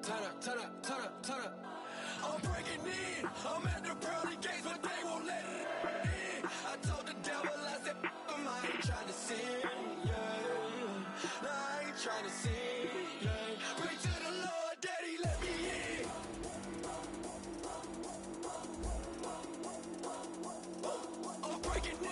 turn up. I'm breaking in. I'm at the pearly gates, but they won't let it in. I told the devil, I said, I ain't trying to sin, yeah. No, I ain't trying to sin, yeah. Pray to the Lord, Daddy, let me in. I'm breaking in.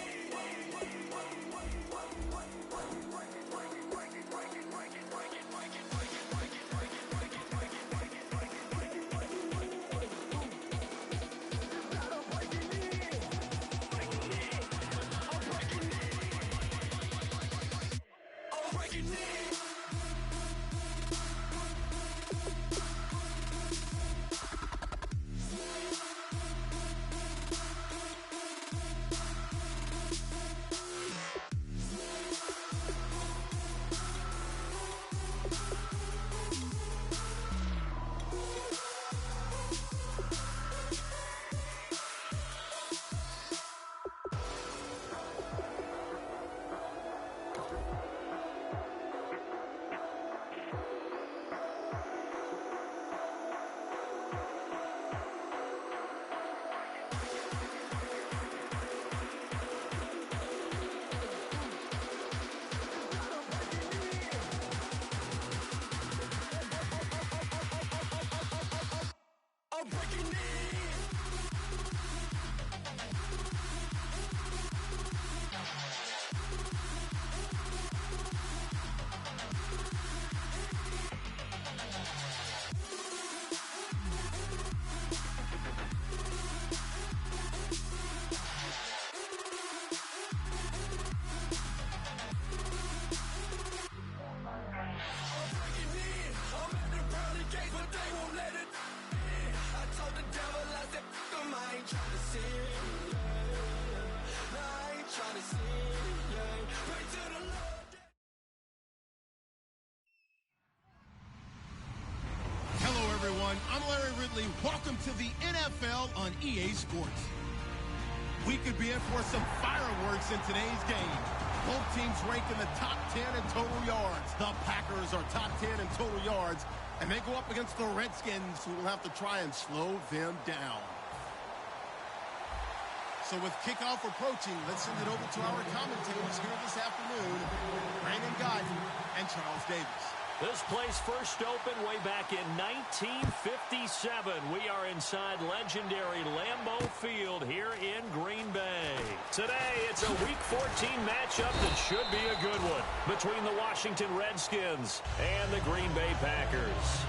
I'm breaking in. Hello, everyone. I'm Larry Ridley. Welcome to the NFL on EA Sports. We could be in for some fireworks in today's game. Both teams rank in the top 10 in total yards. The Packers are top 10 in total yards, and they go up against the Redskins, who will have to try and slow them down. So with kickoff approaching, let's send it over to our commentators here this afternoon, Brandon Guyton and Charles Davis. This place first opened way back in 1957. We are inside legendary Lambeau Field here in Green Bay. Today, it's a Week 14 matchup that should be a good one between the Washington Redskins and the Green Bay Packers.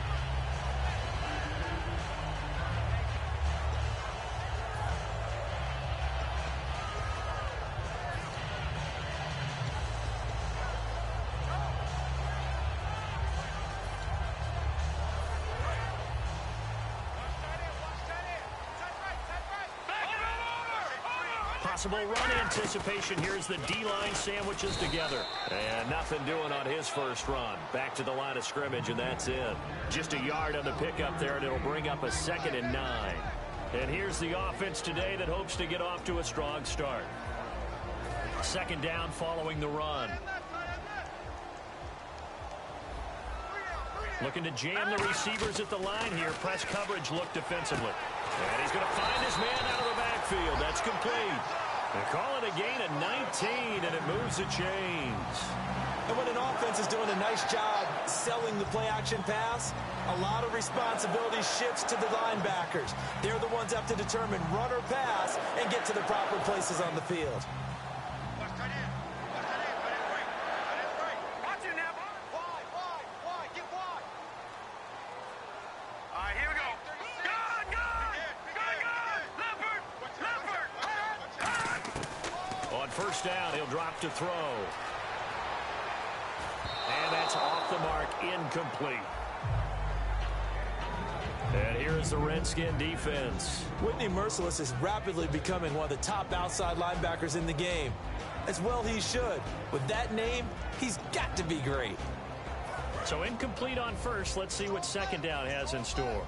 Possible run anticipation here as the D-line sandwiches together. And nothing doing on his first run. Back to the line of scrimmage, and that's it. Just a yard on the pickup there, and it'll bring up a 2nd and 9. And here's the offense today that hopes to get off to a strong start. 2nd down following the run. Looking to jam the receivers at the line here. Press coverage look defensively. And he's going to find his man out of the backfield. That's complete. They call it a gain of 19, and it moves the chains. And when an offense is doing a nice job selling the play-action pass, a lot of responsibility shifts to the linebackers. They're the ones that have to determine run or pass and get to the proper places on the field. First down, he'll drop to throw. And that's off the mark, incomplete. And here is the Redskin defense. Whitney Merciless is rapidly becoming one of the top outside linebackers in the game. As well he should. With that name, he's got to be great. So incomplete on first. Let's see what 2nd down has in store.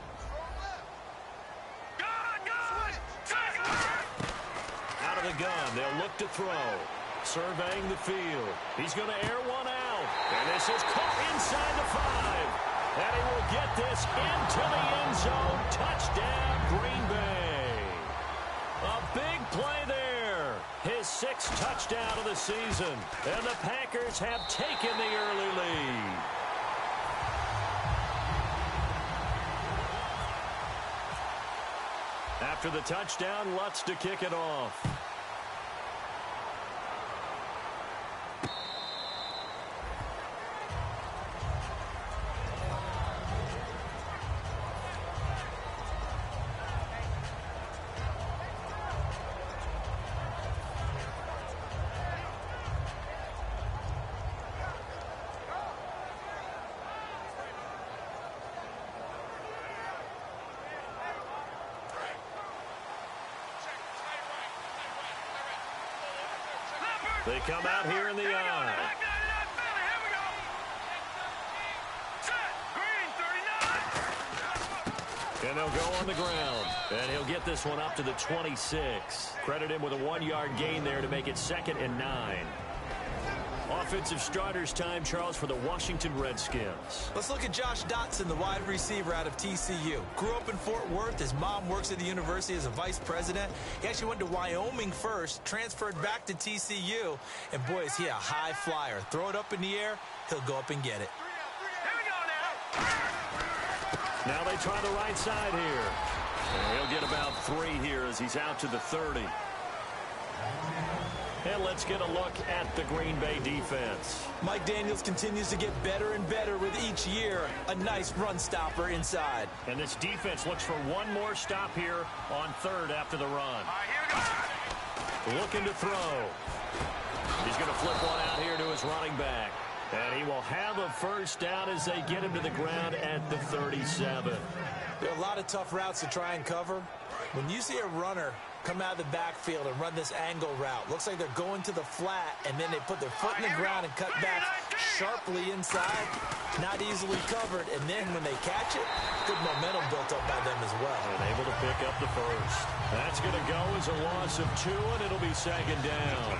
The gun. They'll look to throw. Surveying the field. He's going to air one out. And this is caught inside the 5. And he will get this into the end zone. Touchdown, Green Bay. A big play there. His 6th touchdown of the season. And the Packers have taken the early lead. After the touchdown, Lutz to kick it off. They come out here in the eye. And they'll go on the ground. And he'll get this one up to the 26. Credit him with a 1-yard gain there to make it 2nd and 9. Offensive starters time, Charles, for the Washington Redskins. Let's look at Josh Dotson, the wide receiver out of TCU. Grew up in Fort Worth. His mom works at the university as a vice president. He actually went to Wyoming first, transferred back to TCU. And, boy, is he a high flyer. Throw it up in the air, he'll go up and get it. Now they try the right side here. And he'll get about 3 here as he's out to the 30. And let's get a look at the Green Bay defense. Mike Daniels continues to get better and better with each year. A nice run stopper inside. And this defense looks for one more stop here on 3rd after the run. Looking to throw. He's going to flip one out here to his running back. And he will have a first down as they get him to the ground at the 37. There are a lot of tough routes to try and cover. When you see a runner come out of the backfield and run this angle route, looks like they're going to the flat, and then they put their foot in the ground and cut back sharply inside. Not easily covered, and then when they catch it, good momentum built up by them as well. And able to pick up the first. That's going to go as a loss of 2, and it'll be 2nd down.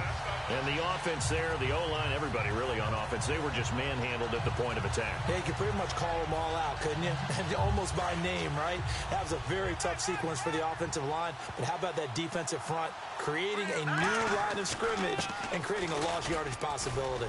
And the offense there, the O-line, everybody really on offense, they were just manhandled at the point of attack. Yeah, you could pretty much call them all out, couldn't you? Almost by name, right? That was a very tough sequence for the offensive line. But how about that defensive front creating a new line of scrimmage and creating a lost yardage possibility?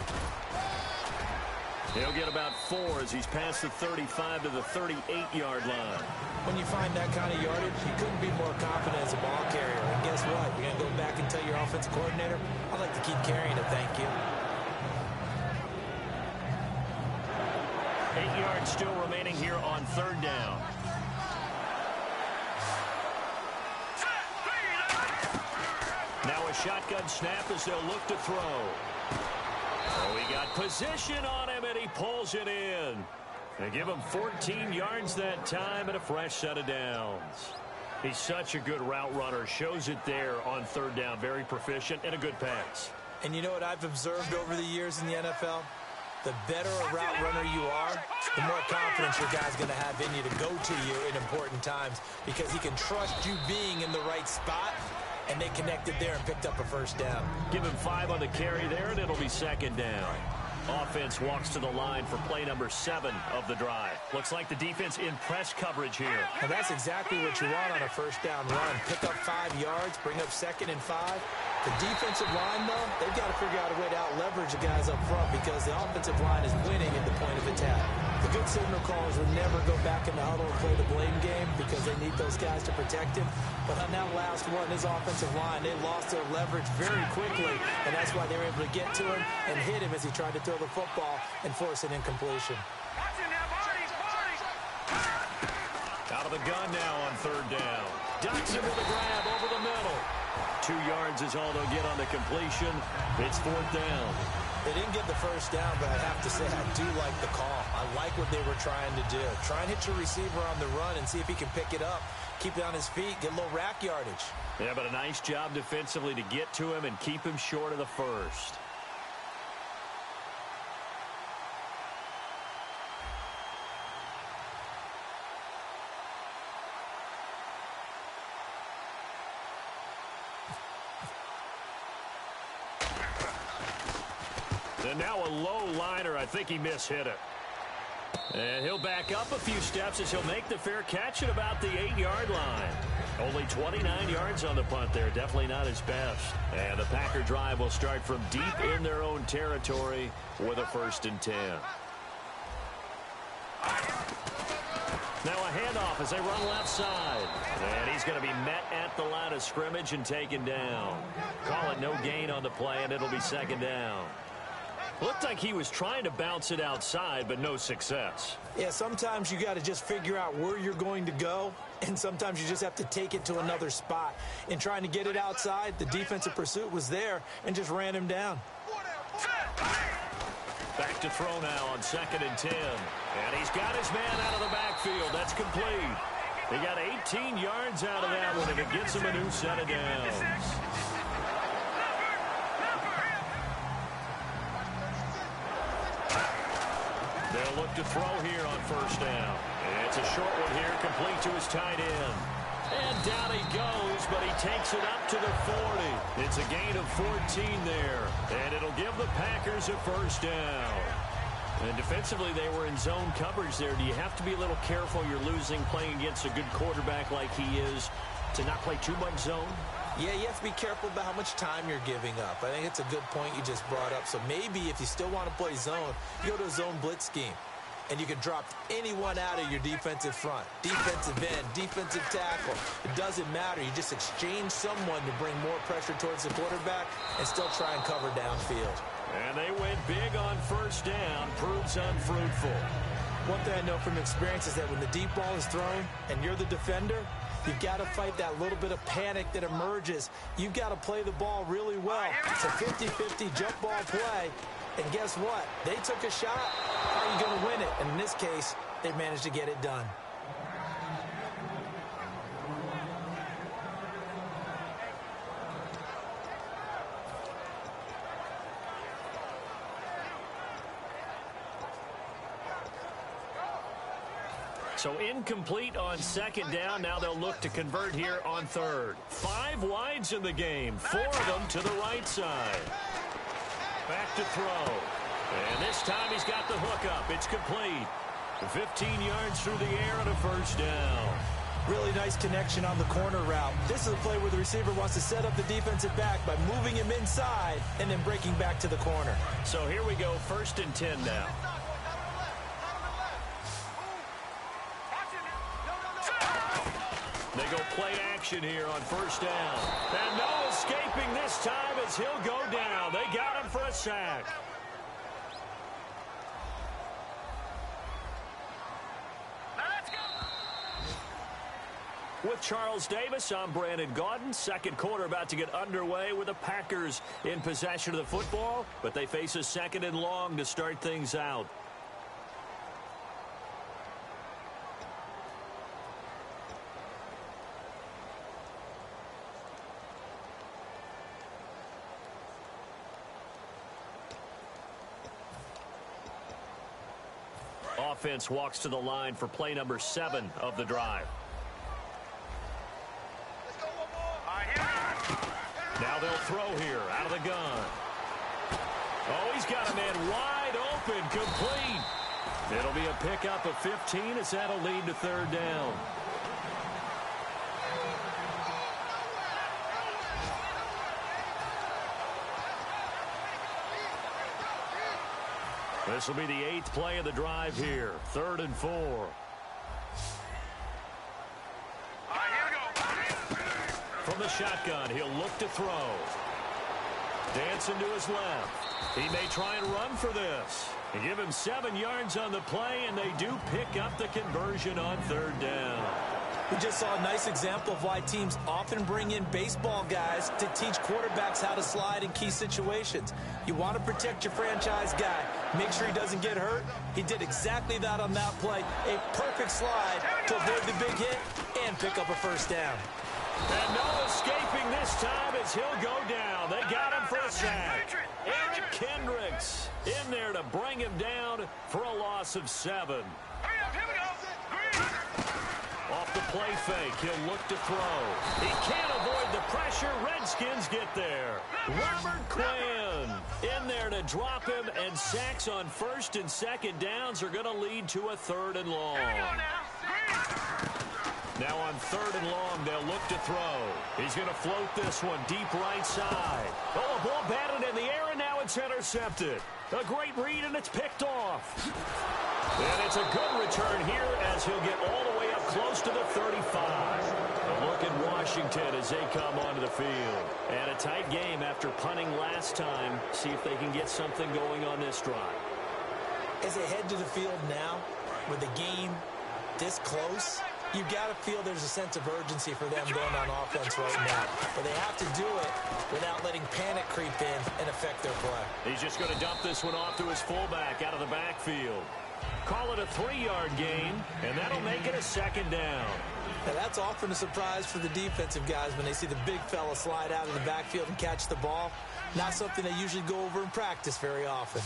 He'll get about 4 as he's past the 35 to the 38-yard line. When you find that kind of yardage, you couldn't be more confident as a ball carrier. And guess what? You're going to go back and tell your offensive coordinator, I'd like to keep carrying it, thank you. 8 yards still remaining here on 3rd down. Now a shotgun snap as they'll look to throw. Oh, he got position on him, and he pulls it in. They give him 14 yards that time and a fresh set of downs. He's such a good route runner. Shows it there on 3rd down. Very proficient and a good pass. And you know what I've observed over the years in the NFL? The better a route runner you are, the more confidence your guy's going to have in you to go to you in important times because he can trust you being in the right spot, and they connected there and picked up a first down. Give him 5 on the carry there, and it'll be 2nd down. Offense walks to the line for play number 7 of the drive. Looks like the defense in press coverage here. And that's exactly what you want on a first down run. Pick up 5 yards, bring up 2nd and 5. The defensive line, though, they've got to figure out a way to out-leverage the guys up front because the offensive line is winning at the point of attack. The good signal callers would never go back in the huddle and play the blame game because they need those guys to protect him. But on that last one, his offensive line, they lost their leverage very quickly, and that's why they were able to get to him and hit him as he tried to throw the football and force an incompletion. Out of the gun now on 3rd down. Dotson with the grab over the middle. 2 yards is all they'll get on the completion. It's 4th down. They didn't get the first down, but I have to say I do like the call. I like what they were trying to do. Try and hit your receiver on the run and see if he can pick it up. Keep it on his feet, get a little rack yardage. Yeah, but a nice job defensively to get to him and keep him short of the first. And now a low liner. I think he mishit it. And he'll back up a few steps as he'll make the fair catch at about the 8-yard line. Only 29 yards on the punt there. Definitely not his best. And the Packer drive will start from deep in their own territory with a 1st and 10. Now a handoff as they run left side. And he's going to be met at the line of scrimmage and taken down. Call it no gain on the play, and it'll be 2nd down. Looked like he was trying to bounce it outside, but no success. Yeah, sometimes you got to just figure out where you're going to go, and sometimes you just have to take it to another spot. In trying to get it outside, the defensive pursuit was there and just ran him down. Back to throw now on 2nd and 10. And he's got his man out of the backfield. That's complete. He got 18 yards out of that one, and it gets him a new set of downs. They'll look to throw here on 1st down. It's a short one here, complete to his tight end. And down he goes, but he takes it up to the 40. It's a gain of 14 there, and it'll give the Packers a 1st down. And defensively, they were in zone coverage there. Do you have to be a little careful? You're losing playing against a good quarterback like he is to not play too much zone? Yeah, you have to be careful about how much time you're giving up. I think it's a good point you just brought up. So maybe if you still want to play zone, you go to a zone blitz scheme. And you can drop anyone out of your defensive front. Defensive end, defensive tackle. It doesn't matter. You just exchange someone to bring more pressure towards the quarterback and still try and cover downfield. And they went big on 1st down. Proves unfruitful. One thing I know from experience is that when the deep ball is thrown and you're the defender, you've got to fight that little bit of panic that emerges. You've got to play the ball really well. It's a 50-50 jump ball play. And guess what? They took a shot. How are you going to win it? And in this case, they managed to get it done. So incomplete on 2nd down. Now they'll look to convert here on 3rd. 5 wides in the game. 4 of them to the right side. Back to throw. And this time he's got the hook up. It's complete. 15 yards through the air and a 1st down. Really nice connection on the corner route. This is a play where the receiver wants to set up the defensive back by moving him inside and then breaking back to the corner. So here we go, 1st and 10 now. They go play action here on 1st down. And no escaping this time as he'll go down. They got him for a sack. With Charles Davis, I'm Brandon Gaudin. 2nd quarter about to get underway with the Packers in possession of the football, but they face a 2nd and long to start things out. Offense walks to the line for play number 7 of the drive. Now they'll throw here out of the gun. Oh, he's got a man wide open, complete. It'll be a pickup of 15 as that'll lead to 3rd down. This will be the 8th play of the drive here. 3rd and 4. From the shotgun, he'll look to throw. Dancing to his left. He may try and run for this. They give him 7 yards on the play, and they do pick up the conversion on 3rd down. We just saw a nice example of why teams often bring in baseball guys to teach quarterbacks how to slide in key situations. You want to protect your franchise guy. Make sure he doesn't get hurt. He did exactly that on that play. A perfect slide to avoid the big hit and pick up a 1st down. And no escaping this time as he'll go down. They got him for a sack. Eric Kendricks in there to bring him down for a loss of 7. Off the play fake. He'll look to throw. He can't avoid the pressure. Redskins get there. Robert Quinn in there to drop him, and sacks on first and second downs are going to lead to a 3rd and long. Now on 3rd and long, they'll look to throw. He's going to float this one deep right side. Oh, a ball batted in the air, and now it's intercepted. A great read, and it's picked off. And it's a good return here as he'll get all the way up close to the 35. A look at Washington as they come onto the field. And a tight game after punting last time. See if they can get something going on this drive. As they head to the field now, with the game this close, you've got to feel there's a sense of urgency for them going on offense right now. But they have to do it without letting panic creep in and affect their play. He's just going to dump this one off to his fullback out of the backfield. Call it a 3-yard gain, and that'll make it a 2nd down. Now that's often a surprise for the defensive guys when they see the big fella slide out of the backfield and catch the ball. Not something they usually go over in practice very often.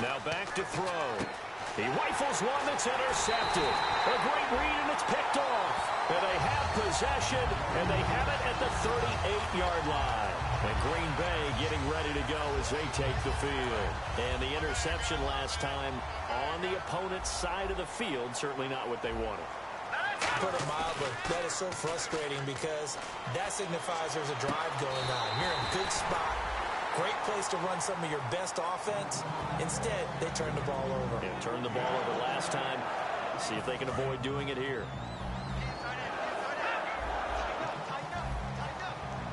Now back to throw. He rifles one that's intercepted. A great read, and it's picked off. And they have possession, and they have it at the 38-yard line. And Green Bay getting ready to go as they take the field. And the interception last time on the opponent's side of the field, certainly not what they wanted. Put it mildly, that is so frustrating because that signifies there's a drive going on. You're in a good spot. Great place to run some of your best offense. Instead, they turn the ball over. Yeah, turned the ball over last time. See if they can avoid doing it here.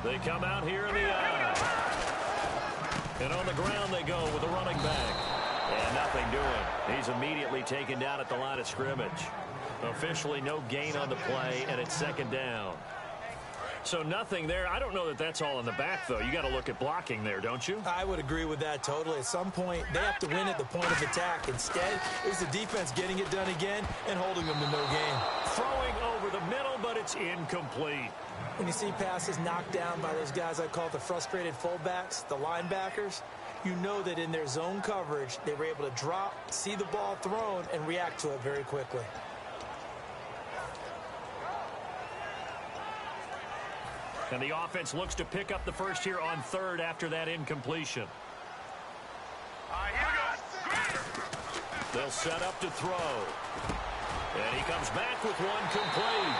They come out here in the eye. And on the ground they go with a running back. And nothing doing. He's immediately taken down at the line of scrimmage. Officially no gain on the play, and it's 2nd down. So nothing there. I don't know that that's all in the back, though. You got to look at blocking there, don't you? I would agree with that totally. At some point, they have to win at the point of attack. Instead, it's the defense getting it done again and holding them to no gain. Throwing over the middle, but it's incomplete. When you see passes knocked down by those guys I call the frustrated fullbacks, the linebackers, you know that in their zone coverage, they were able to drop, see the ball thrown, and react to it very quickly. And the offense looks to pick up the first here on 3rd after that incompletion. They'll set up to throw. And he comes back with one complete.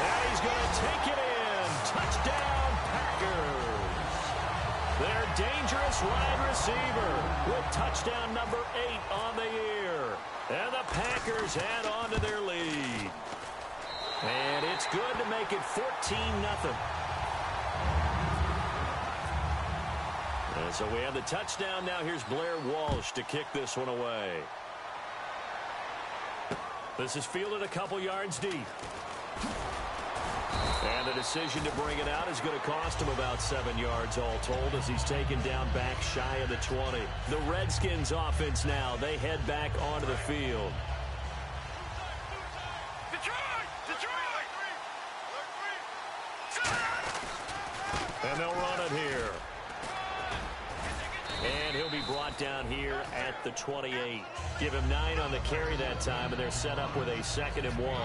And he's going to take it in. Touchdown, Packers. Their dangerous wide receiver with touchdown number 8 on the year. And the Packers add on to their lead. And it's good to make it 14-0. And so we have the touchdown. Now here's Blair Walsh to kick this one away. This is fielded a couple yards deep. And the decision to bring it out is going to cost him about 7 yards all told as he's taken down back shy of the 20. The Redskins offense now, they head back onto the field. And they'll run it here. And he'll be brought down here at the 28. Give him 9 on the carry that time, and they're set up with a 2nd and 1.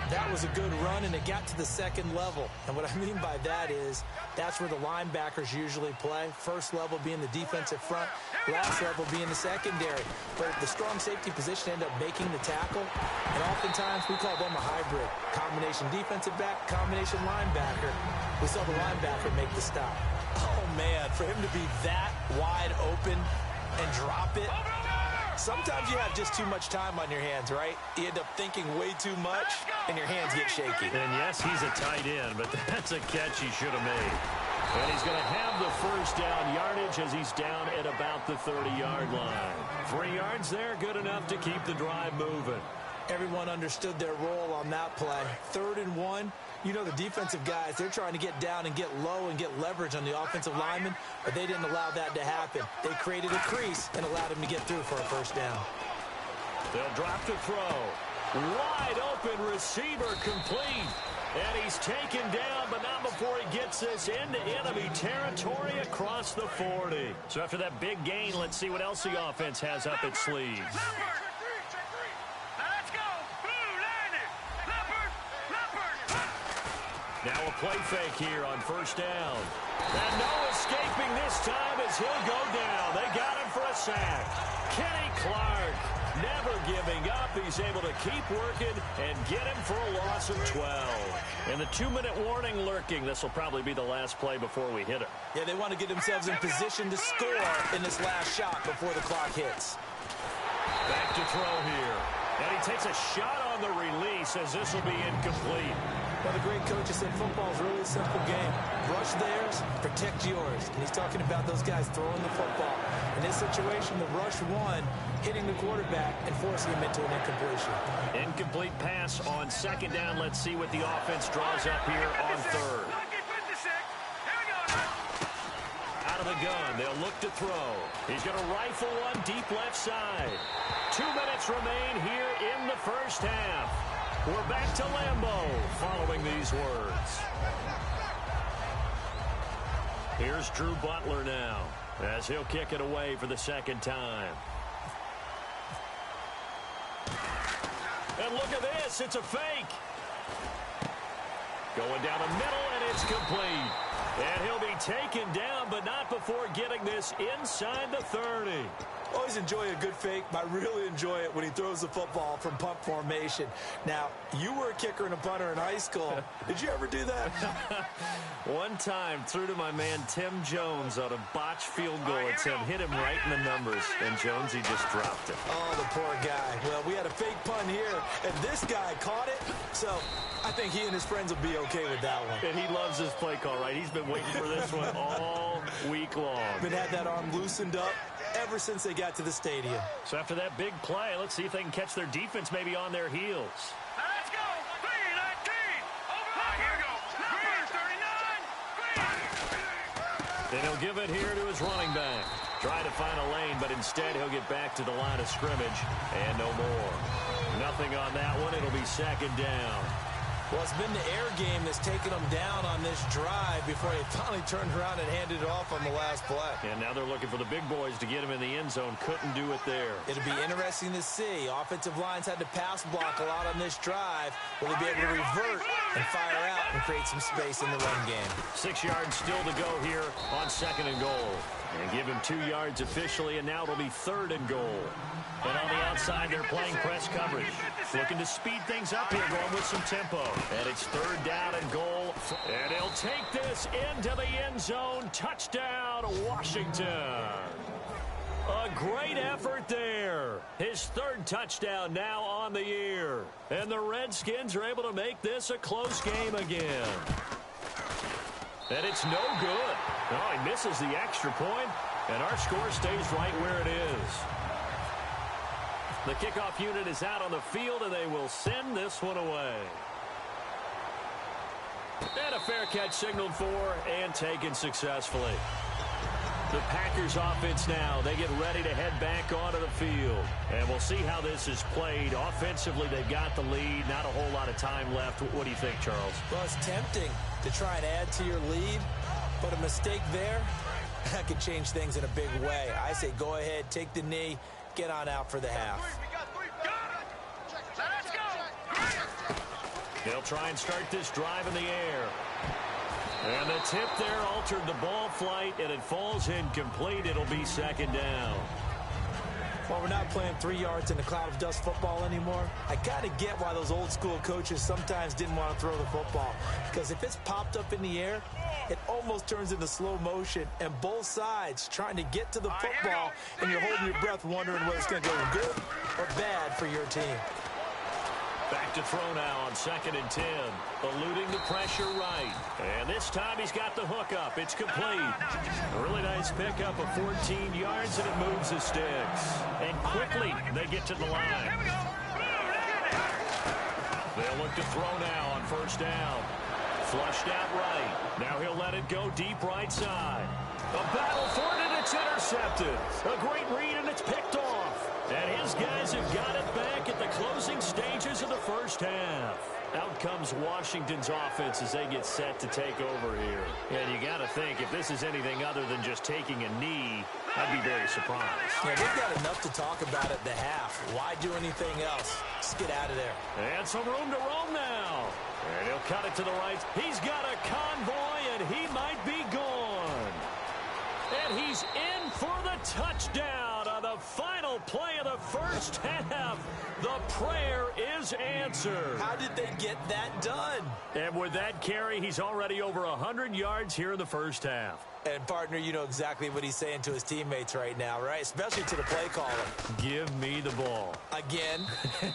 That was a good run, and it got to the 2nd level. And what I mean by that is that's where the linebackers usually play. First level being the defensive front, last level being the secondary. But the strong safety position ended up making the tackle, and oftentimes we call them a hybrid. Combination defensive back, combination linebacker. We saw the linebacker make the stop. Oh, man, for him to be that wide open and drop it. Sometimes you have just too much time on your hands, right? You end up thinking way too much, and your hands get shaky. And yes, he's a tight end, but that's a catch he should have made. And he's going to have the first down yardage as he's down at about the 30-yard line. 3 yards there, good enough to keep the drive moving. Everyone understood their role on that play. 3rd and 1. You know the defensive guys, they're trying to get down and get low and get leverage on the offensive lineman, but they didn't allow that to happen. They created a crease and allowed him to get through for a first down. They'll drop to throw. Wide open receiver complete. And he's taken down, but not before he gets this into enemy territory across the 40. So after that big gain, let's see what else the offense has up its sleeves. Now a play fake here on first down. And no escaping this time as he'll go down. They got him for a sack. Kenny Clark never giving up. He's able to keep working and get him for a loss of 12. And the 2-minute warning lurking. This will probably be the last play before we hit it. Yeah, they want to get themselves in position to score in this last shot before the clock hits. Back to throw here. And he takes a shot on the release as this will be incomplete. Well, the great coach has said football is really a simple game. Rush theirs, protect yours. And he's talking about those guys throwing the football. In this situation, the rush one, hitting the quarterback and forcing him into an incompletion. Incomplete pass on second down. Let's see what the offense draws up here on third. Out of the gun, they'll look to throw. He's going to rifle one deep left side. 2 minutes remain here in the first half. We're back to Lambeau following these words. Here's Drew Butler now as he'll kick it away for the second time. And look at this. It's a fake. Going down the middle, and it's complete. And he'll be taken down, but not before getting this inside the 30. Always enjoy a good fake, but I really enjoy it when he throws the football from punt formation. Now, you were a kicker and a punter in high school. Did you ever do that? One time, threw to my man Tim Jones on a botched field goal attempt. Hit him right in the numbers, and Jones, he just dropped it. Oh, the poor guy. Well, we had a fake punt here, and this guy caught it. So I think he and his friends will be okay with that one. And he loves his play call, right? He's been waiting for this one all week long. Been had that arm loosened up ever since they got to the stadium. So after that big play, let's see if they can catch their defense maybe on their heels. Let's go. 319. Over. Here we go. Number 39. And he'll give it here to his running back. Trying to find a lane, but instead he'll get back to the line of scrimmage. And no more. Nothing on that one. It'll be second down. Well, it's been the air game that's taken them down on this drive before they finally turned around and handed it off on the last play. And now they're looking for the big boys to get him in the end zone. Couldn't do it there. It'll be interesting to see. Offensive lines had to pass block a lot on this drive. Will they be able to revert and fire out and create some space in the run game? 6 yards still to go here on second and goal. And give him 2 yards officially, and now it'll be third and goal. And on the outside, they're playing press coverage. Looking to speed things up here, going with some tempo. And it's third down and goal. And he'll take this into the end zone. Touchdown, Washington. A great effort there. His third touchdown now on the year. And the Redskins are able to make this a close game again. And it's no good. Oh, he misses the extra point, and our score stays right where it is. The kickoff unit is out on the field, and they will send this one away. And a fair catch signaled for and taken successfully. The Packers offense now, they get ready to head back onto the field. And we'll see how this is played. Offensively, they've got the lead. Not a whole lot of time left. What do you think, Charles? Well, it's tempting to try and add to your lead, but a mistake there, that could change things in a big way. I say go ahead, take the knee, get on out for the half. Let's go. They'll try and start this drive in the air. And the tip there altered the ball flight, and it falls incomplete. It'll be second down. Well, we're not playing 3 yards in a cloud of dust football anymore. I kind of get why those old school coaches sometimes didn't want to throw the football. Because if it's popped up in the air, it almost turns into slow motion. And both sides trying to get to the football, and you're holding your breath wondering whether it's going to go good or bad for your team. Back to throw now on second and 10. Eluding the pressure right. And this time he's got the hook up. It's complete. A really nice pickup of 14 yards, and it moves the sticks. And quickly they get to the line. They'll look to throw now on first down. Flushed out right. Now he'll let it go deep right side. A battle for it, and it's intercepted. A great read, and it's picked off. And his guys have got it back at the closing stages of the first half. Now out comes Washington's offense as they get set to take over here. And you got to think, if this is anything other than just taking a knee, I'd be very surprised. Yeah, they've got enough to talk about at the half. Why do anything else? Just get out of there. And some room to roam now. And he'll cut it to the right. He's got a convoy, and he might be gone. And he's in for the touchdown on the final play of the first half. The prayer is answered. How did they get that done? And with that carry, he's already over 100 yards here in the first half. And, partner, you know exactly what he's saying to his teammates right now, right? Especially to the play caller. Give me the ball. Again,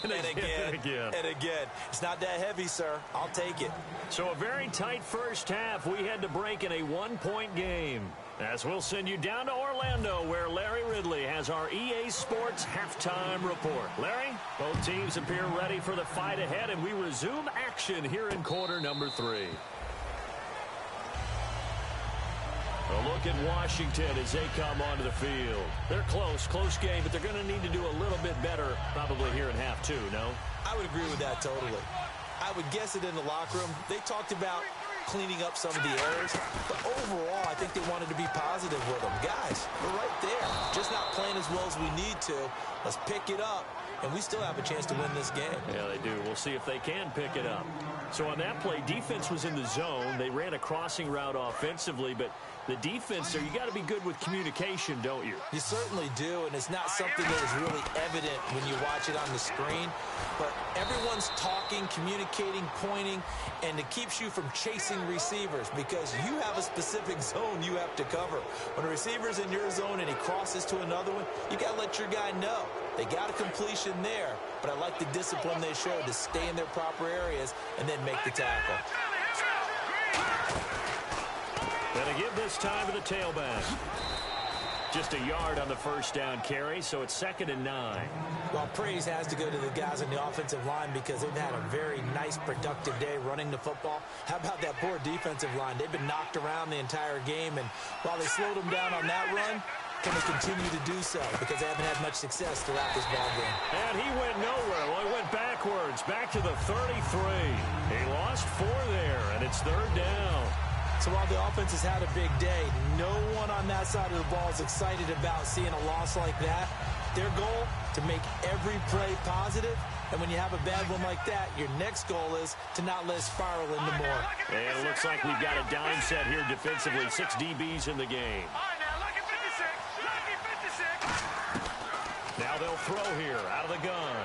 and again, and again. It's not that heavy, sir. I'll take it. So a very tight first half. We had to break in a one-point game. As we'll send you down to Orlando, where Larry Ridley has our EA Sports halftime report. Larry, both teams appear ready for the fight ahead, and we resume action here in quarter number 3. A look at Washington as they come onto the field. They're close game, but they're going to need to do a little bit better probably here in half 2, no? I would agree with that totally. I would guess it in the locker room. They talked about cleaning up some of the errors, but overall, I think they wanted to be positive with them. Guys, we're right there. Just not playing as well as we need to. Let's pick it up, and we still have a chance to win this game. Yeah, they do. We'll see if they can pick it up. So on that play, defense was in the zone. They ran a crossing route offensively, but the defense there, you got to be good with communication, don't you? You certainly do, and it's not something that is really evident when you watch it on the screen. But everyone's talking, communicating, pointing, and it keeps you from chasing receivers because you have a specific zone you have to cover. When a receiver's in your zone and he crosses to another one, you got to let your guy know. They got a completion there, but I like the discipline they showed to stay in their proper areas and then make the tackle. Gonna give this time to the tailback. Just a yard on the first down carry, so it's 2nd and 9. Well, praise has to go to the guys on the offensive line because they've had a very nice, productive day running the football. How about that poor defensive line? They've been knocked around the entire game, and while they slowed them down on that run, can they continue to do so because they haven't had much success throughout this ball game. And he went nowhere. Well, he went backwards, back to the 33. He lost 4 there, and it's 3rd down. So while the offense has had a big day, no one on that side of the ball is excited about seeing a loss like that. Their goal, to make every play positive. And when you have a bad one like that, your next goal is to not let it spiral into more. And it looks like we've got a dime set here defensively. 6 DBs in the game. Now they'll throw here out of the gun.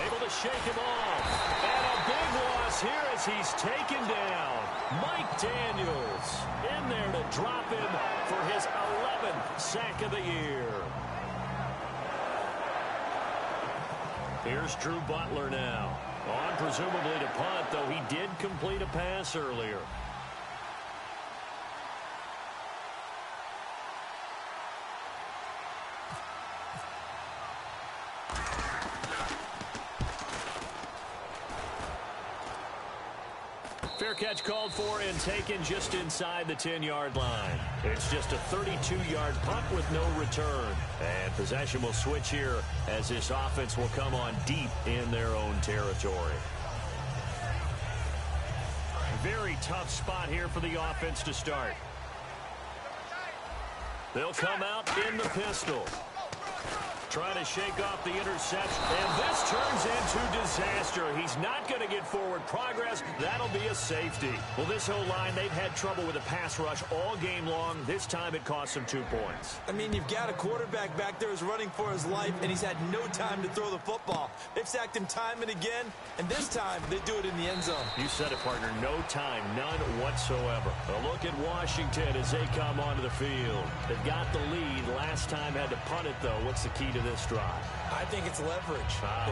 Able to shake him off. And a big loss here as he's taken down. Mike Daniels in there to drop him for his 11th sack of the year. Here's Drew Butler now. On presumably to punt, though he did complete a pass earlier. Fair catch called for and taken just inside the 10-yard line. It's just a 32-yard punt with no return. And possession will switch here as this offense will come on deep in their own territory. Very tough spot here for the offense to start. They'll come out in the pistol. Trying to shake off the interception. And this turns into disaster. He's not going to get forward progress. That'll be a safety. Well, this whole line, they've had trouble with a pass rush all game long. This time it cost them 2 points. I mean, you've got a quarterback back there who's running for his life, and he's had no time to throw the football. They've sacked him time and again, and this time they do it in the end zone. You said it, partner. No time, none whatsoever. A look at Washington as they come onto the field. They've got the lead. Last time had to punt it, though. What's the key to this drive? I think it's leverage.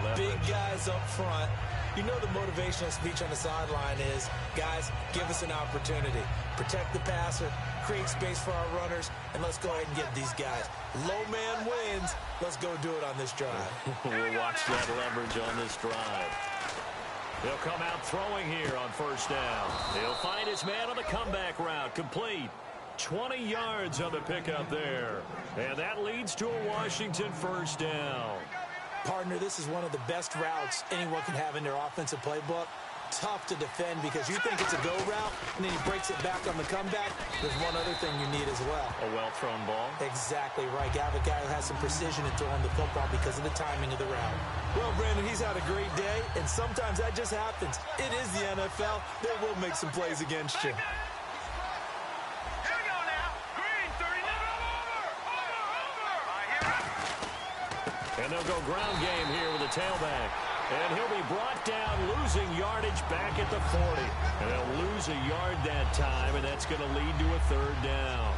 Leverage. Big guys up front. You know the motivational speech on the sideline is, guys, give us an opportunity. Protect the passer, create space for our runners, and let's go ahead and get these guys. Low man wins. Let's go do it on this drive. We'll watch that leverage on this drive. He'll come out throwing here on first down. He'll find his man on the comeback route. Complete. 20 yards on the pickup there. And that leads to a Washington first down. Partner, this is one of the best routes anyone can have in their offensive playbook. Tough to defend because you think it's a go route, and then he breaks it back on the comeback. There's one other thing you need as well. A well-thrown ball. Exactly right. You have a guy who has some precision in throwing the football because of the timing of the route. Well, Brandon, he's had a great day, and sometimes that just happens. It is the NFL. They will make some plays against you. And they'll go ground game here with a tailback. And he'll be brought down, losing yardage back at the 40. And they'll lose a yard that time, and that's going to lead to a third down.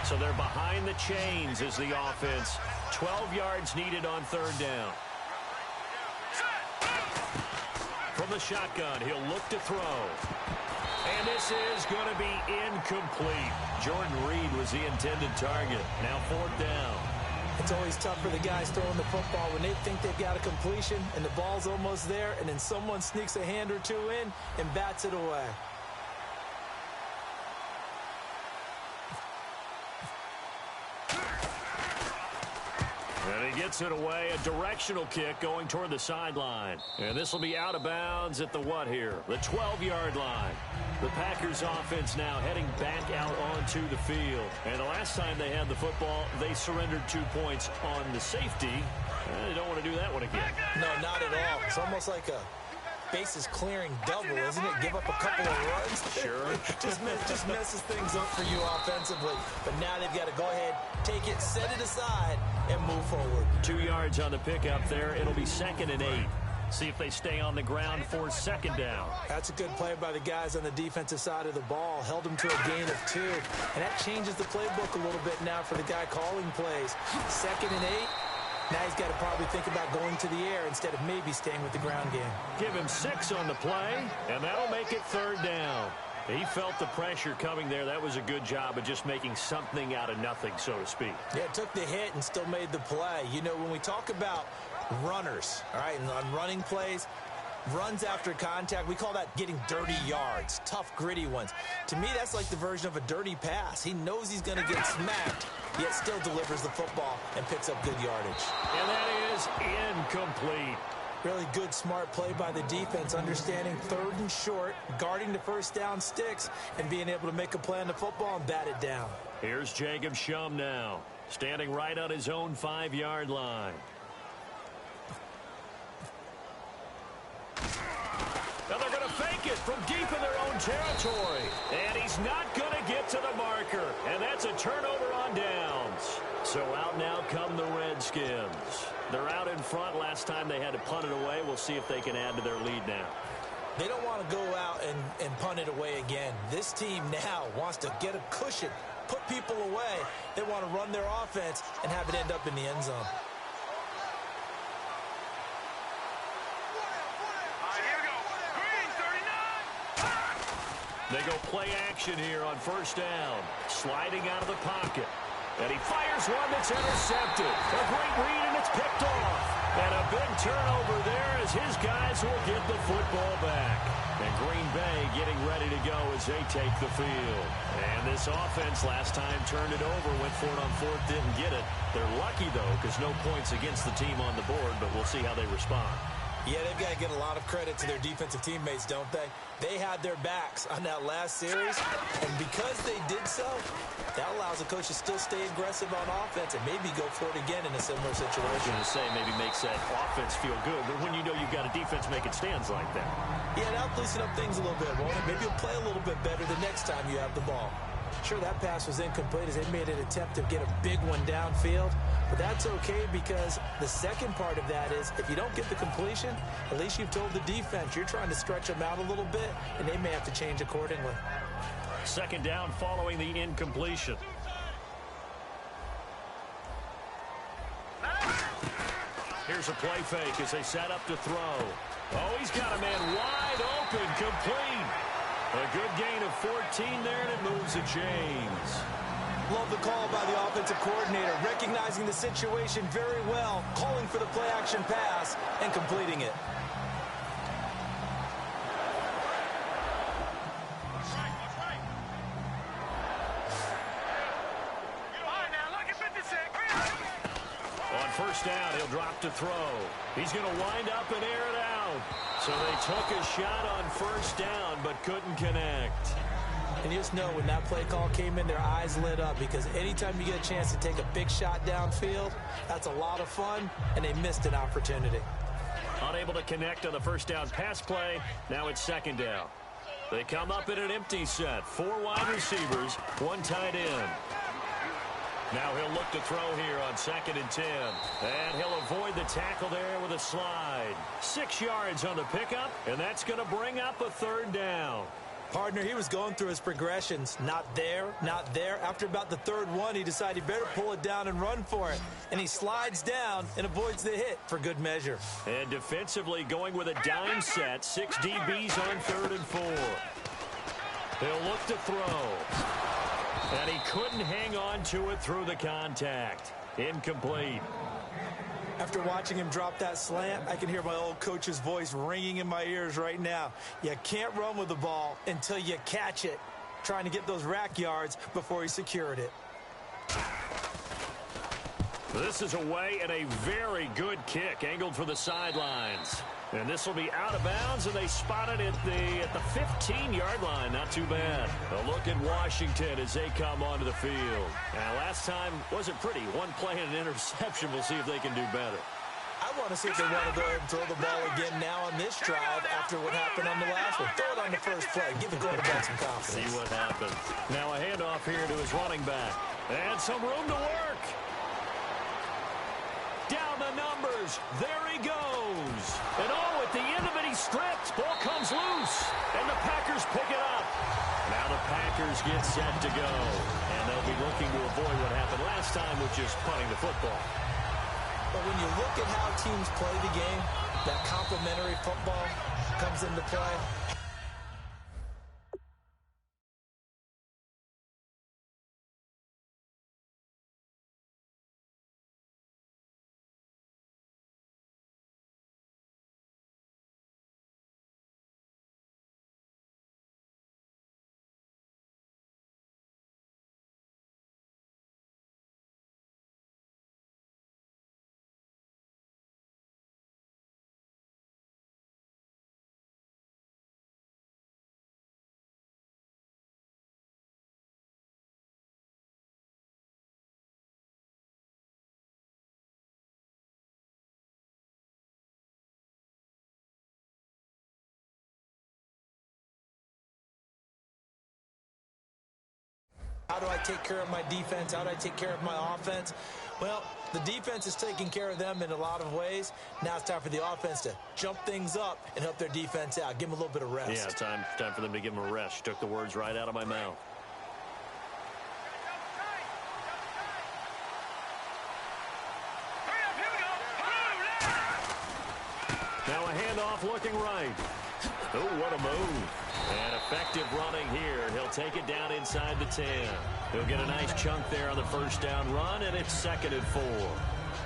So they're behind the chains as the offense. 12 yards needed on third down. From the shotgun, he'll look to throw. And this is going to be incomplete. Jordan Reed was the intended target. Now fourth down. It's always tough for the guys throwing the football when they think they've got a completion and the ball's almost there, and then someone sneaks a hand or two in and bats it away. And he gets it away, a directional kick going toward the sideline. And this will be out of bounds at the what here? The 12-yard line. The Packers offense now heading back out onto the field. And the last time they had the football, they surrendered 2 points on the safety. They don't want to do that one again. No, not at all. It's almost like a bases clearing double, isn't it? Give up a couple of runs. Sure. just messes things up for you offensively. But now they've got to go ahead, take it, set it aside, and move forward. 2 yards on the pickup there. It'll be 2nd and 8. See if they stay on the ground for second down. That's a good play by the guys on the defensive side of the ball. Held them to a gain of 2. And that changes the playbook a little bit now for the guy calling plays. 2nd and 8. Now he's got to probably think about going to the air instead of maybe staying with the ground game. Give him 6 on the play, and that'll make it third down. He felt the pressure coming there. That was a good job of just making something out of nothing, so to speak. Yeah, took the hit and still made the play. You know, when we talk about runners, all right, and on running plays, runs after contact, we call that getting dirty yards, tough, gritty ones. To me, that's like the version of a dirty pass. He knows he's going to get smacked, yet still delivers the football and picks up good yardage. And that is incomplete. Really good, smart play by the defense, understanding third and short, guarding the first down sticks, and being able to make a play on the football and bat it down. Here's Jacob Shum now, standing right on his own 5-yard line. Now they're going to fake it from deep in their own territory. And he's not going to get to the marker. And that's a turnover on downs. So out now come the Redskins. They're out in front. Last time they had to punt it away. We'll see if they can add to their lead now. They don't want to go out and punt it away again. This team now wants to get a cushion, put people away. They want to run their offense and have it end up in the end zone. They go play action here on first down. Sliding out of the pocket. And he fires one that's intercepted. A great read, and it's picked off. And a big turnover there as his guys will get the football back. And Green Bay getting ready to go as they take the field. And this offense last time turned it over, went for it on fourth, didn't get it. They're lucky, though, because no points against the team on the board, but we'll see how they respond. Yeah, they've got to get a lot of credit to their defensive teammates, don't they? They had their backs on that last series, and because they did so, that allows the coach to still stay aggressive on offense and maybe go for it again in a similar situation. I was going to say maybe makes that offense feel good, but when you know you've got a defense making stands like that. Yeah, that'll loosen up things a little bit, won't it? Maybe you'll play a little bit better the next time you have the ball. Sure, that pass was incomplete as they made an attempt to get a big one downfield, but that's okay because the second part of that is if you don't get the completion, at least you've told the defense you're trying to stretch them out a little bit, and they may have to change accordingly. Second down following the incompletion. Here's a play fake as they set up to throw. Oh, he's got a man wide open, complete. A good gain of 14 there, and it moves the chains. Love the call by the offensive coordinator, recognizing the situation very well, calling for the play-action pass, and completing it. On first down. He'll drop to throw. He's going to wind up and air it out. So they took a shot on first down but couldn't connect. And you just know when that play call came in, their eyes lit up, because anytime you get a chance to take a big shot downfield, that's a lot of fun, and they missed an opportunity. Unable to connect on the first down pass play. Now it's second down. They come up in an empty set. 4 wide receivers, 1 tight end. Now he'll look to throw here on 2nd and 10. And he'll avoid the tackle there with a slide. 6 yards on the pickup, and that's going to bring up a 3rd down. Partner, he was going through his progressions. Not there, not there. After about the 3rd one, he decided he better pull it down and run for it. And he slides down and avoids the hit for good measure. And defensively going with a dime set. 6 DBs on 3rd and 4. He'll look to throw. And he couldn't hang on to it through the contact. Incomplete. After watching him drop that slant, I can hear my old coach's voice ringing in my ears right now. You can't run with the ball until you catch it. Trying to get those rack yards before he secured it. This is away and a very good kick angled for the sidelines. And this will be out of bounds, and they spot it at the 15-yard line. Not too bad. A look at Washington as they come onto the field. And last time wasn't pretty. 1 play and an interception. We'll see if they can do better. I want to see if they want to go ahead and throw the ball again now on this drive after what happened on the last one. Throw it on the first play. Give the quarterback some confidence. See what happens. Now a handoff here to his running back. And some room to work. Down the numbers. There he goes. And at the end of it, he stripped. Ball comes loose. And the Packers pick it up. Now the Packers get set to go. And they'll be looking to avoid what happened last time, which is punting the football. But when you look at how teams play the game, that complementary football comes into play. How do I take care of my defense? How do I take care of my offense? Well, the defense is taking care of them in a lot of ways. Now it's time for the offense to jump things up and help their defense out. Give them a little bit of rest. Yeah, time for them to give them a rest. Took the words right out of my mouth. Now a handoff looking right. Oh, what a move. And effective running here. He'll take it down inside the 10. He'll get a nice chunk there on the first down run, and it's 2nd and 4.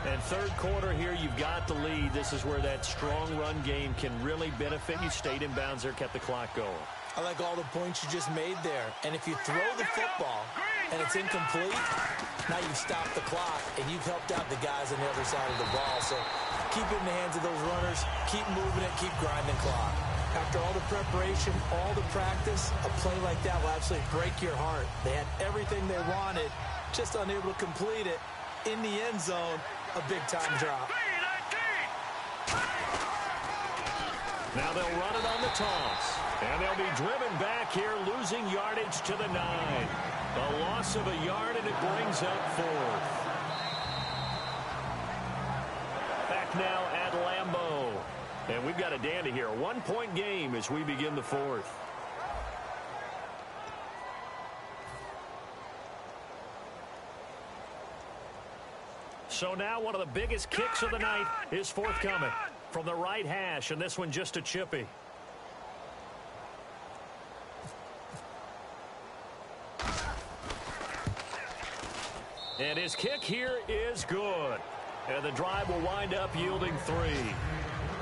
And 3rd quarter here, you've got the lead. This is where that strong run game can really benefit you. Stayed in bounds there, kept the clock going. I like all the points you just made there. And if you throw the football and it's incomplete, now you've stopped the clock and you've helped out the guys on the other side of the ball. So keep it in the hands of those runners. Keep moving it. Keep grinding clock. After all the preparation, all the practice, a play like that will absolutely break your heart. They had everything they wanted, just unable to complete it. In the end zone, a big-time drop. Now they'll run it on the toss. And they'll be driven back here, losing yardage to the 9. A loss of a yard, and it brings up 4th. Back now at Lambeau. And we've got a dandy here. A 1-point game as we begin the 4th. So now one of the biggest kicks of the night is forthcoming from the right hash, and this one just a chippy. And his kick here is good. And the drive will wind up yielding 3.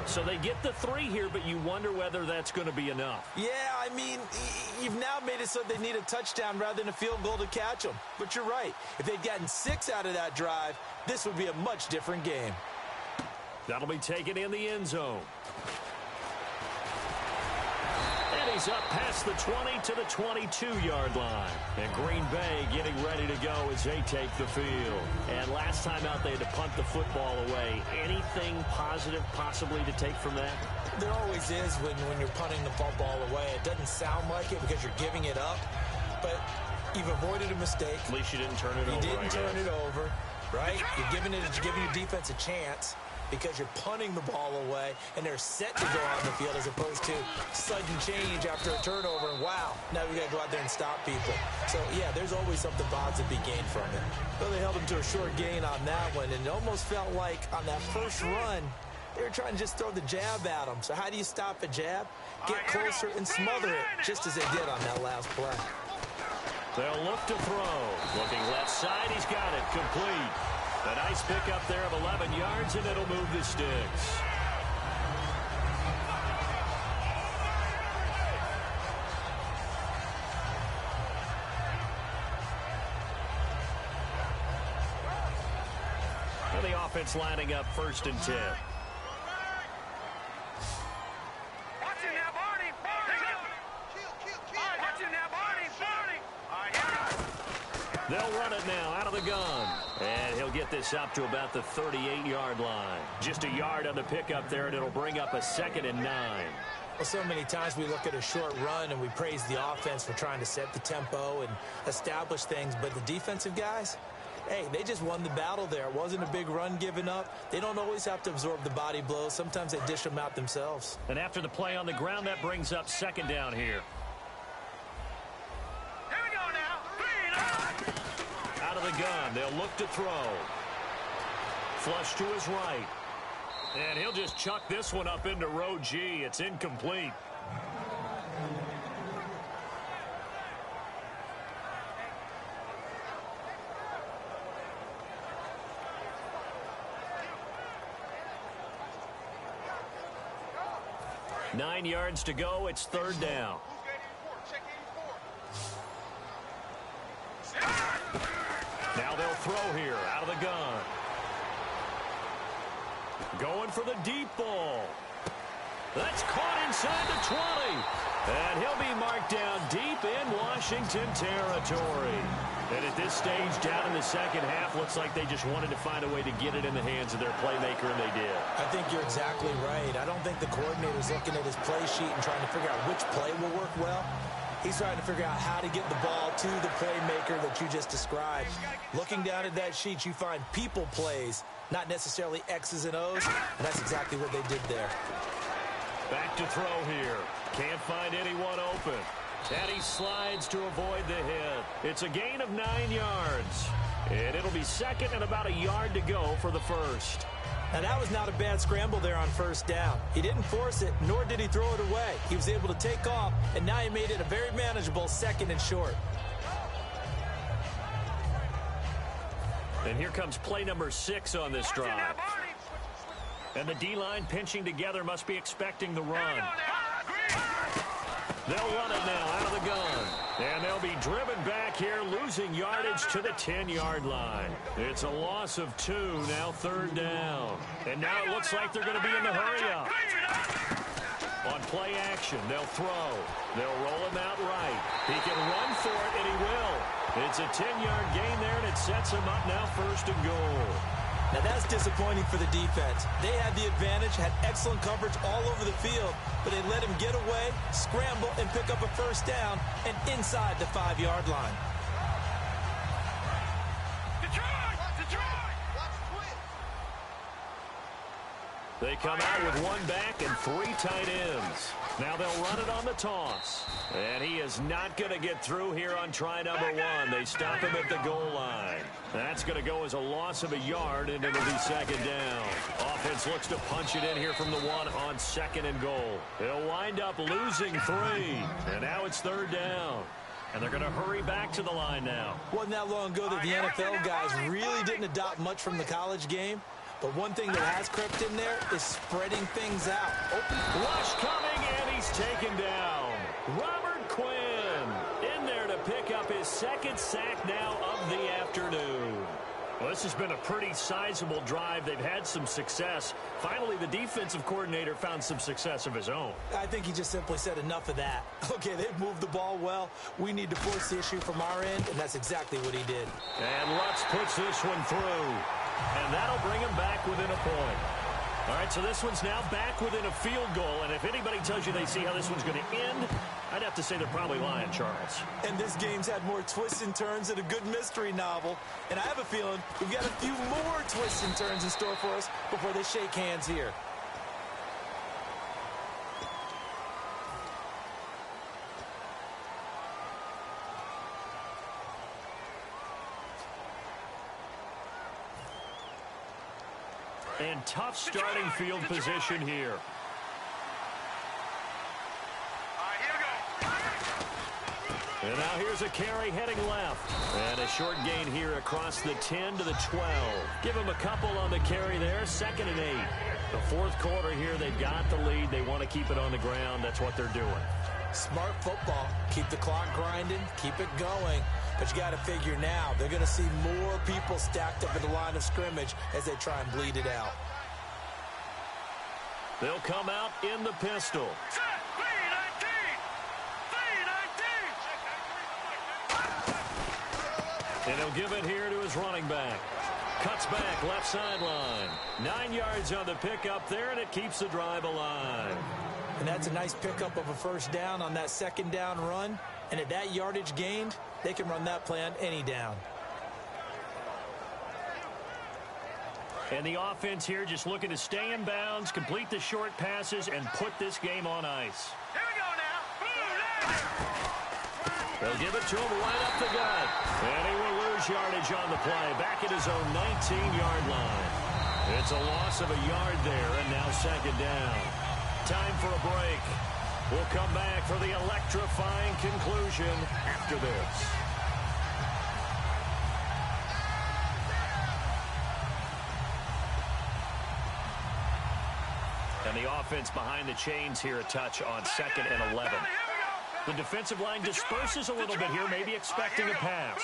So they get the 3 here, but you wonder whether that's going to be enough. Yeah, I mean, you've now made it so they need a touchdown rather than a field goal to catch them. But you're right. If they'd gotten 6 out of that drive, this would be a much different game. That'll be taken in the end zone. And he's up past the 20 to the 22-yard line. And Green Bay getting ready to go as they take the field. And last time out, they had to punt the football away. Anything positive possibly to take from that? There always is when you're punting the football away. It doesn't sound like it because you're giving it up, but you've avoided a mistake. At least you didn't turn it over. You didn't turn it over, right? You're giving your defense a chance because you're punting the ball away, and they're set to go on the field as opposed to sudden change after a turnover, and wow, now we got to go out there and stop people. So, yeah, there's always something positive to be gained from it. Well, they held them to a short gain on that one, and it almost felt like on that first run, they were trying to just throw the jab at them. So how do you stop a jab? Get closer and smother it, just as they did on that last play. They'll look to throw. Looking left side, he's got it. Complete. A nice pickup there of 11 yards, and it'll move the sticks. And the offense lining up 1st and 10. They'll run it now out of the gun. And he'll get this up to about the 38-yard line. Just a yard on the pickup there, and it'll bring up a 2nd and 9. Well, so many times we look at a short run and we praise the offense for trying to set the tempo and establish things. But the defensive guys, hey, they just won the battle there. It wasn't a big run given up. They don't always have to absorb the body blows. Sometimes they dish them out themselves. And after the play on the ground, that brings up 2nd down here. Out of the gun, they'll look to throw. Flush to his right. And he'll just chuck this one up into row G. It's incomplete. Nine yards to go. It's 3rd down. Now they'll throw here out of the gun. Going for the deep ball. That's caught inside the 20. And he'll be marked down deep in Washington territory. And at this stage, down in the second half, looks like they just wanted to find a way to get it in the hands of their playmaker, and they did. I think you're exactly right. I don't think the coordinator's looking at his play sheet and trying to figure out which play will work well. He's trying to figure out how to get the ball to the playmaker that you just described. Looking down at that sheet, you find people plays, not necessarily X's and O's, and that's exactly what they did there. Back to throw here. Can't find anyone open. And he slides to avoid the hit. It's a gain of 9 yards. And it'll be 2nd and about a yard to go for the first. Now, that was not a bad scramble there on 1st down. He didn't force it, nor did he throw it away. He was able to take off, and now he made it a very manageable 2nd and short. And here comes play number 6 on this drive. And the D-line pinching together must be expecting the run. They'll run it now out of the gun. And they'll be driven back here, losing yardage to the 10-yard line. It's a loss of 2, now 3rd down. And now it looks like they're going to be in the hurry-up. On play action, they'll throw. They'll roll him out right. He can run for it, and he will. It's a 10-yard gain there, and it sets him up now 1st and goal. Now, that's disappointing for the defense. They had the advantage, had excellent coverage all over the field, but they let him get away, scramble, and pick up a 1st down and inside the 5-yard line. They come out with 1 back and 3 tight ends. Now they'll run it on the toss. And he is not going to get through here on try number 1. They stop him at the goal line. That's going to go as a loss of a yard, and it'll be 2nd down. Offense looks to punch it in here from the 1 on 2nd and goal. They'll wind up losing 3. And now it's 3rd down. And they're going to hurry back to the line now. Wasn't that long ago that the NFL guys really didn't adopt much from the college game. But one thing that has crept in there is spreading things out. Rush coming, and he's taken down. Robert Quinn in there to pick up his 2nd sack now of the afternoon. Well, this has been a pretty sizable drive. They've had some success. Finally, the defensive coordinator found some success of his own. I think he just simply said enough of that. Okay, they've moved the ball well. We need to force the issue from our end, and that's exactly what he did. And Lutz puts this one through. And that'll bring him back within a point. All right, so this one's now back within a field goal. And if anybody tells you they see how this one's going to end, I'd have to say they're probably lying, Charles. And this game's had more twists and turns than a good mystery novel. And I have a feeling we've got a few more twists and turns in store for us before they shake hands here. And tough starting field position here. And now here's a carry heading left. And a short gain here across the 10 to the 12. Give him a couple on the carry there. 2nd and 8. The fourth quarter here, they've got the lead. They want to keep it on the ground. That's what they're doing. Smart football. Keep the clock grinding. Keep it going. But you got to figure now, they're going to see more people stacked up at the line of scrimmage as they try and bleed it out. They'll come out in the pistol. And he'll give it here to his running back. Cuts back, left sideline. 9 yards on the pickup there, and it keeps the drive alive. And that's a nice pickup of a first down on that 2nd down run. And at that yardage gained, they can run that play on any down. And the offense here just looking to stay in bounds, complete the short passes, and put this game on ice. Here we go now. They'll give it to him right up the gut. And he will lose yardage on the play, back at his own 19-yard line. It's a loss of a yard there, and now 2nd down. Time for a break. We'll come back for the electrifying conclusion after this. And the offense behind the chains here, a touch on 2nd and 11. The defensive line disperses a little bit here, maybe expecting a pass.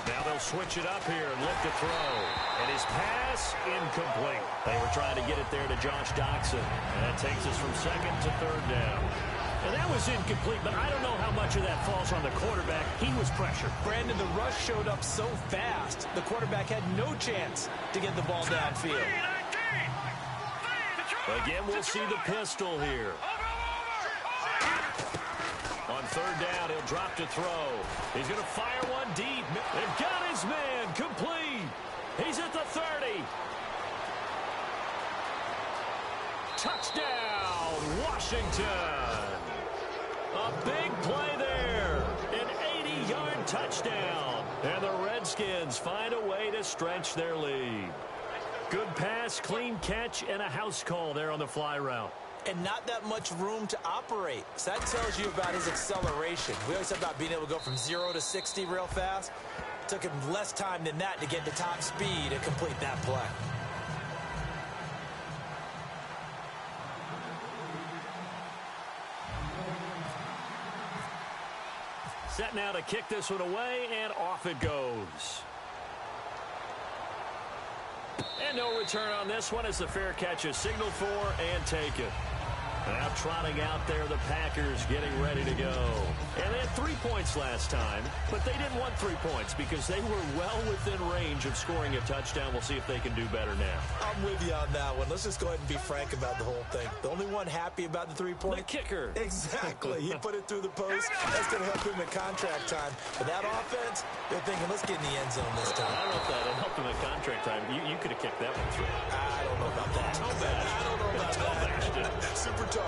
Now they'll switch it up here and look to throw. And his pass, incomplete. They were trying to get it there to Josh Doxson. And that takes us from 2nd to 3rd down. And that was incomplete, but I don't know how much of that falls on the quarterback. He was pressured. Brandon, the rush showed up so fast, the quarterback had no chance to get the ball downfield. Again, we'll see the pistol here. On 3rd down, he'll drop to throw. He's going to fire one deep. They've got his man complete. He's at the 30. Touchdown, Washington. A big play there. An 80-yard touchdown. And the Redskins find a way to stretch their lead. Good pass, clean catch, and a house call there on the fly route. And not that much room to operate. So that tells you about his acceleration. We always talk about being able to go from 0 to 60 real fast. It took him less time than that to get to top speed and complete that play. Set now to kick this one away, and off it goes. And no return on this one as the fair catch is signaled for and taken. Now trotting out there, the Packers getting ready to go. And they had 3 points last time, but they didn't want 3 points because they were well within range of scoring a touchdown. We'll see if they can do better now. I'm with you on that one. Let's just go ahead and be frank about the whole thing. The only one happy about the 3-point? The kicker. Exactly. He put it through the post. That's going to help him at contract time. But that offense, they're thinking, let's get in the end zone this time. I don't know if that helped him at contract time. You could have kicked that one through. I don't know about that. Toe bashed. I don't know about Toe bashed that. Super tough.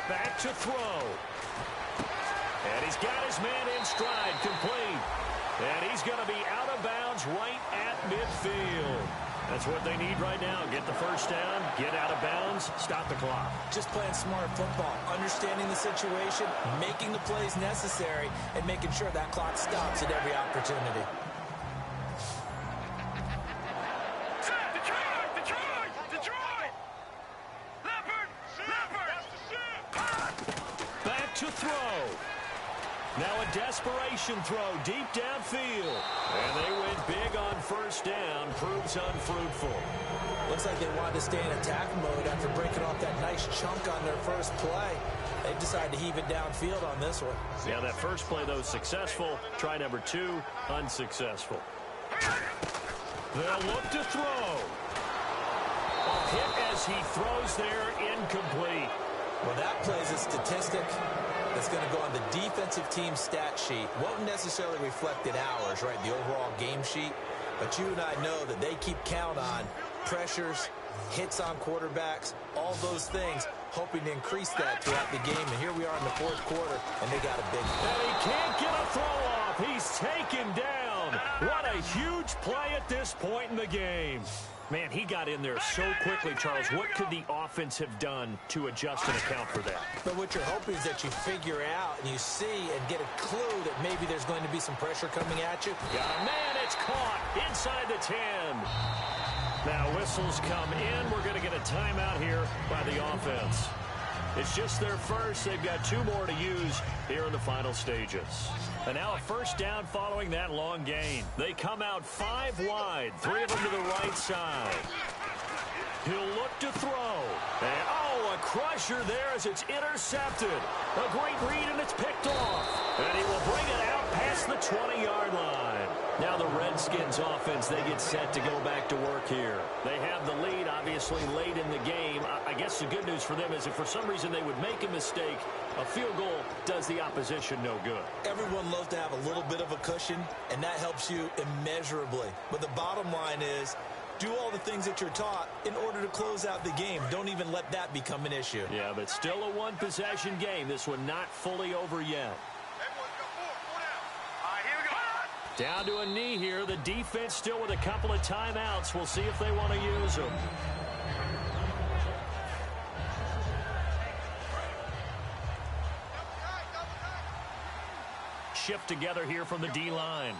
Back to throw. And he's got his man in stride, complete. And he's going to be out of bounds right at midfield. That's what they need right now. Get the first down, get out of bounds, stop the clock. Just playing smart football, understanding the situation, making the plays necessary, and making sure that clock stops at every opportunity. Back to throw. Now a desperation throw deep downfield. And they went big on first down. Proves unfruitful. Looks like they wanted to stay in attack mode after breaking off that nice chunk on their first play. They decided to heave it downfield on this one. Yeah, that first play, though, successful. Try number 2, unsuccessful. They'll look to throw. A hit as he throws there, incomplete. Well, that plays a statistic that's going to go on the defensive team stat sheet. Won't necessarily reflect in ours, right, the overall game sheet. But you and I know that they keep count on pressures, hits on quarterbacks, all those things, hoping to increase that throughout the game. And here we are in the fourth quarter, and they got a big play. And he can't get a throw off. He's taken down. What a huge play at this point in the game. Man, he got in there so quickly, Charles. What could the offense have done to adjust and account for that? But what you're hoping is that you figure out and you see and get a clue that maybe there's going to be some pressure coming at you. Got a man. It's caught inside the 10. Now whistles come in. We're going to get a timeout here by the offense. It's just their first. They've got 2 more to use here in the final stages. And now a first down following that long gain. They come out 5 wide, 3 of them to the right side. He'll look to throw. And, a crusher there as it's intercepted. A great read, and it's picked off. And he will bring it out past the 20-yard line. Now the Redskins offense, they get set to go back to work here. They have the lead, obviously, late in the game. I guess the good news for them is if for some reason they would make a mistake, a field goal does the opposition no good. Everyone loves to have a little bit of a cushion, and that helps you immeasurably. But the bottom line is, do all the things that you're taught in order to close out the game. Don't even let that become an issue. Yeah, but still a one-possession game. This one not fully over yet. Down to a knee here. The defense still with a couple of timeouts. We'll see if they want to use them. Shift together here from the D-line.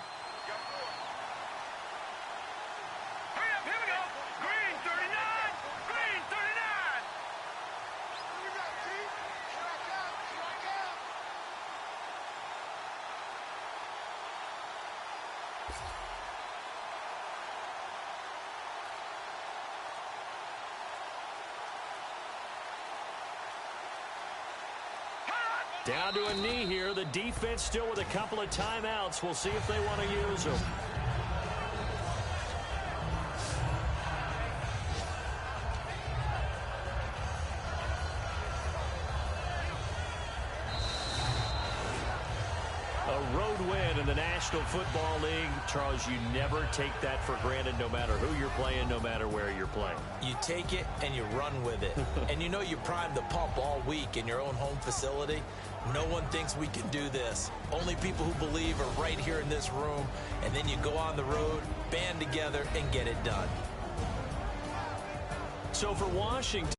Down to a knee here. The defense still with a couple of timeouts. We'll see if they want to use them. A road win in the National Football League. Charles, you never take that for granted no matter who you're playing, no matter where you're playing. You take it and you run with it. And you know you primed the pump all week in your own home facility. No one thinks we can do this. Only people who believe are right here in this room. And then you go on the road, band together, and get it done. So for Washington,